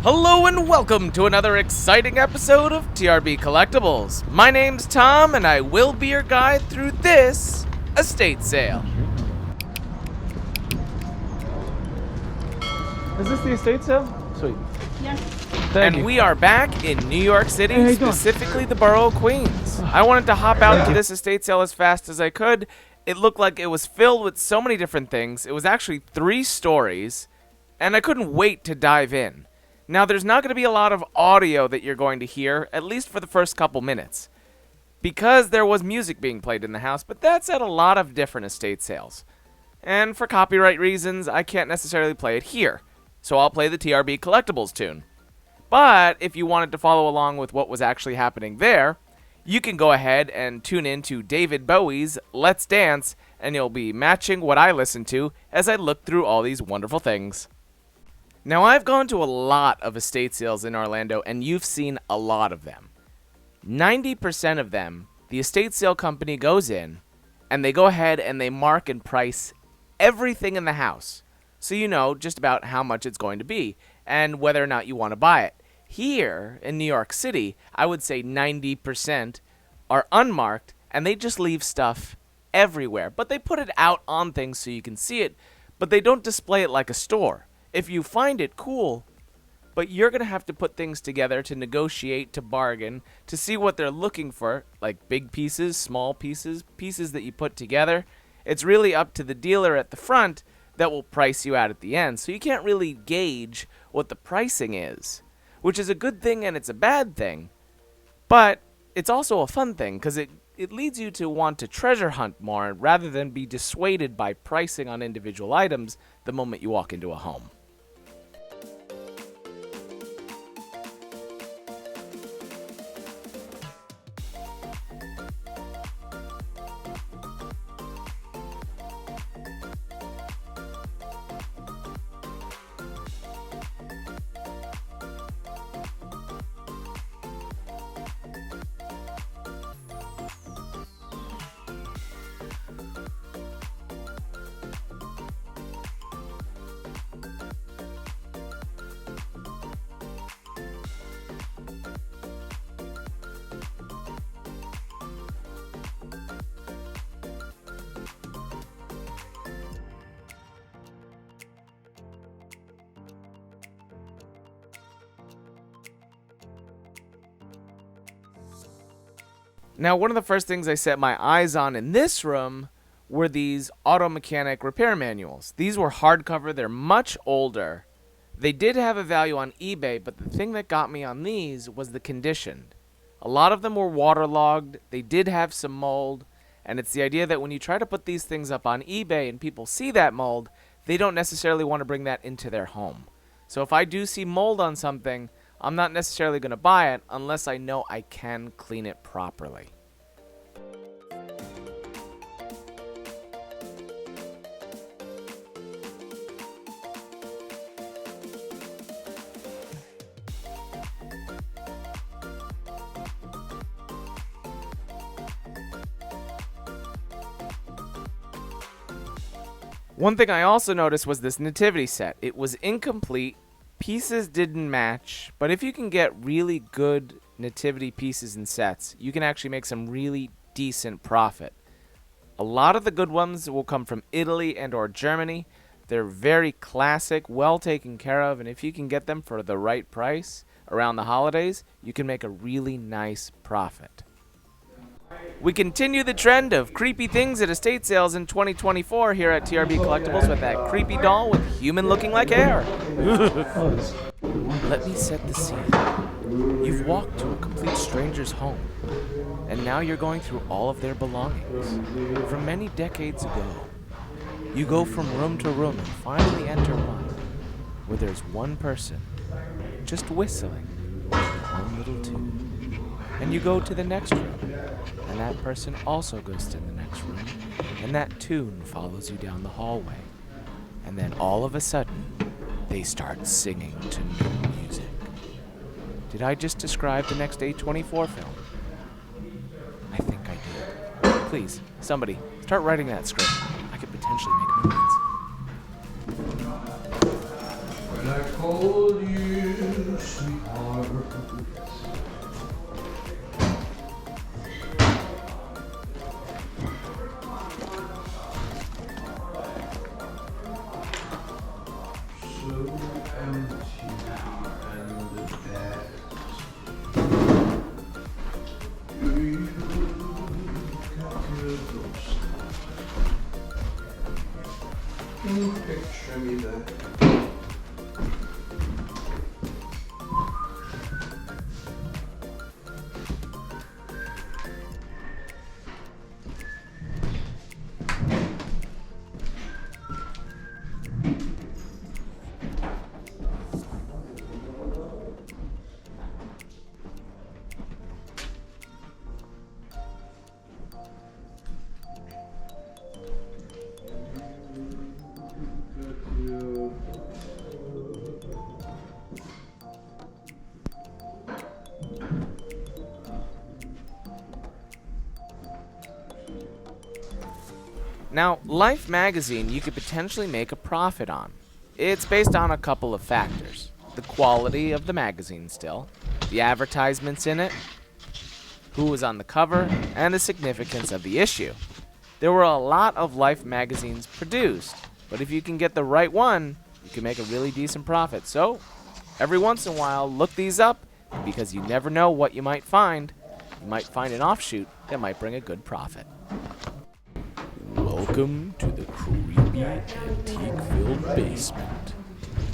Hello and welcome to another exciting episode of TRB Collectibles. My name's Tom and I will be your guide through this estate sale. Is this the estate sale? Sweet. Yes. Thank And you. we are back in New York City, Hey, how you doing? specifically the borough of Queens. I wanted to hop out to this estate sale as fast as I could. It looked like it was filled with so many different things. It was actually 3 stories, and I couldn't wait to dive in. Now, there's not going to be a lot of audio that you're going to hear, at least for the first couple minutes, because there was music being played in the house, but that's at a lot of different estate sales. And for copyright reasons, I can't necessarily play it here, so I'll play the TRB Collectibles tune. But if you wanted to follow along with what was actually happening there, you can go ahead and tune in to David Bowie's Let's Dance, and you'll be matching what I listen to as I look through all these wonderful things. Now, I've gone to a lot of estate sales in Orlando, and you've seen a lot of them. 90% of them, the estate sale company goes in, and they go ahead and they mark and price everything in the house, so you know just about how much it's going to be, and whether or not you want to buy it. Here, in New York City, I would say 90% are unmarked, and they just leave stuff everywhere. But they put it out on things so you can see it, but they don't display it like a store. If you find it, cool, but you're going to have to put things together to negotiate, to bargain, to see what they're looking for, like big pieces, small pieces, pieces that you put together. It's really up to the dealer at the front that will price you out at the end, so you can't really gauge what the pricing is, which is a good thing and it's a bad thing, but it's also a fun thing because it leads you to want to treasure hunt more rather than be dissuaded by pricing on individual items the moment you walk into a home. Now, one of the first things I set my eyes on in this room were these auto mechanic repair manuals. These were hardcover. They're much older. They did have a value on eBay, but the thing that got me on these was the condition. A lot of them were waterlogged. They did have some mold, and it's the idea that when you try to put these things up on eBay and people see that mold, they don't necessarily want to bring that into their home. So if I do see mold on something, I'm not necessarily going to buy it unless I know I can clean it properly. One thing I also noticed was this nativity set. It was incomplete. Pieces didn't match, but if you can get really good nativity pieces and sets, you can actually make some really decent profit. A lot of the good ones will come from Italy and or Germany. They're very classic, well taken care of, and if you can get them for the right price around the holidays, you can make a really nice profit. We continue the trend of creepy things at estate sales in 2024 here at TRB Collectibles with that creepy doll with human looking like hair. Let me set the scene. You've walked to a complete stranger's home, and now you're going through all of their belongings. From many decades ago, you go from room to room and finally enter one where there's one person just whistling their own little tune. And you go to the next room, and that person also goes to the next room, and that tune follows you down the hallway. And then all of a sudden, they start singing to new music. Did I just describe the next A24 film? I think I did. Please, somebody, start writing that script. I could potentially make millions. When I called you Now, Life magazine you could potentially make a profit on. It's based on a couple of factors. The quality of the magazine still, the advertisements in it, who was on the cover, and the significance of the issue. There were a lot of Life magazines produced, but if you can get the right one, you can make a really decent profit. So, every once in a while, look these up, because you never know what you might find. You might find an offshoot that might bring a good profit. Welcome to the creepy, antique-filled basement.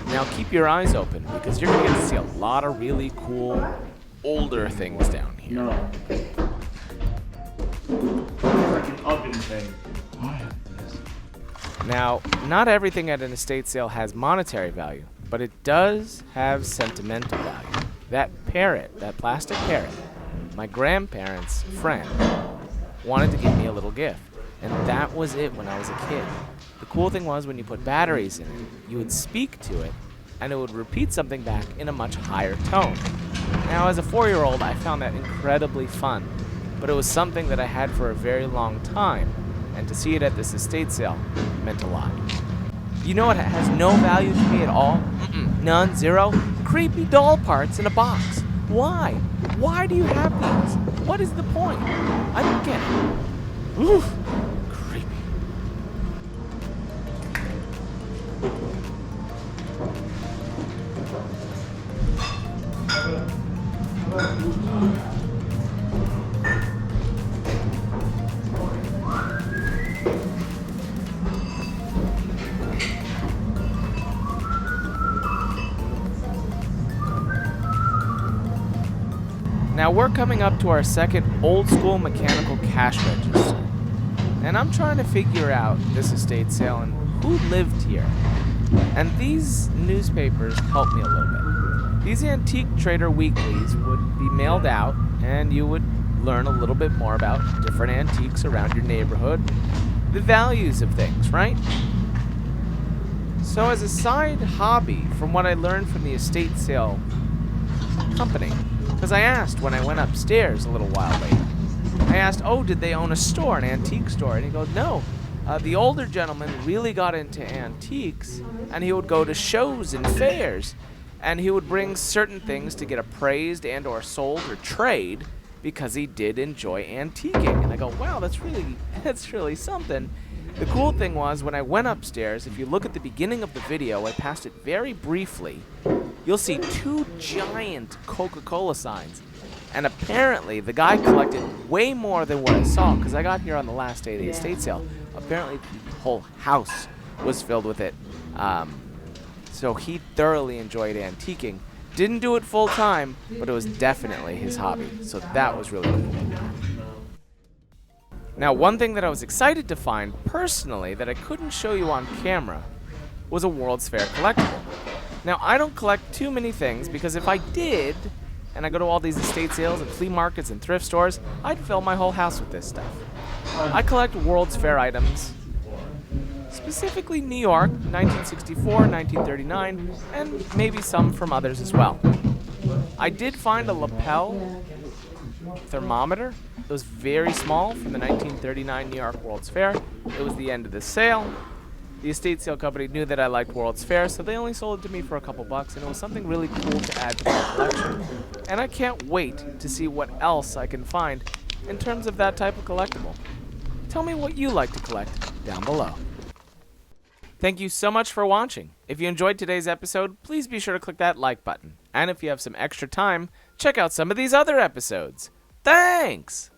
Now keep your eyes open, because you're going to get to see a lot of really cool, older things down here. No. It's like an oven thing. Now, not everything at an estate sale has monetary value, but it does have sentimental value. That parrot, that plastic parrot, my grandparents' friend wanted to give me a little gift, and that was it when I was a kid. The cool thing was when you put batteries in it, you would speak to it, and it would repeat something back in a much higher tone. Now, as a 4-year-old, I found that incredibly fun, but it was something that I had for a very long time, and to see it at this estate sale meant a lot. You know what has no value to me at all? None, zero? Creepy doll parts in a box. Why? Why do you have these? What is the point? I don't get it. Ooh, creepy. Now we're coming up to our second old school mechanical cash register. And I'm trying to figure out this estate sale and who lived here. And these newspapers helped me a little bit. These antique trader weeklies would be mailed out and you would learn a little bit more about different antiques around your neighborhood, the values of things, right? So as a side hobby from what I learned from the estate sale company, because I asked when I went upstairs a little while later, I asked, oh, did they own a store, an antique store? And he goes, no. The older gentleman really got into antiques, and he would go to shows and fairs, and he would bring certain things to get appraised and or sold or trade because he did enjoy antiquing. And I go, wow, that's really something. The cool thing was when I went upstairs, if you look at the beginning of the video, I passed it very briefly, you'll see 2 giant Coca-Cola signs. And apparently, the guy collected way more than what I saw, because I got here on the last day of the estate sale. Apparently, the whole house was filled with it. So he thoroughly enjoyed antiquing. Didn't do it full time, but it was definitely his hobby. So that was really cool. Now, one thing that I was excited to find, personally, that I couldn't show you on camera, was a World's Fair collectible. Now, I don't collect too many things, because if I did, and I go to all these estate sales and flea markets and thrift stores, I'd fill my whole house with this stuff. I collect World's Fair items, specifically New York, 1964, 1939, and maybe some from others as well. I did find a lapel thermometer. It was very small from the 1939 New York World's Fair. It was the end of the sale. The estate sale company knew that I liked World's Fair, so they only sold it to me for a couple bucks, and it was something really cool to add to my collection. And I can't wait to see what else I can find in terms of that type of collectible. Tell me what you like to collect down below. Thank you so much for watching. If you enjoyed today's episode, please be sure to click that like button. And if you have some extra time, check out some of these other episodes. Thanks!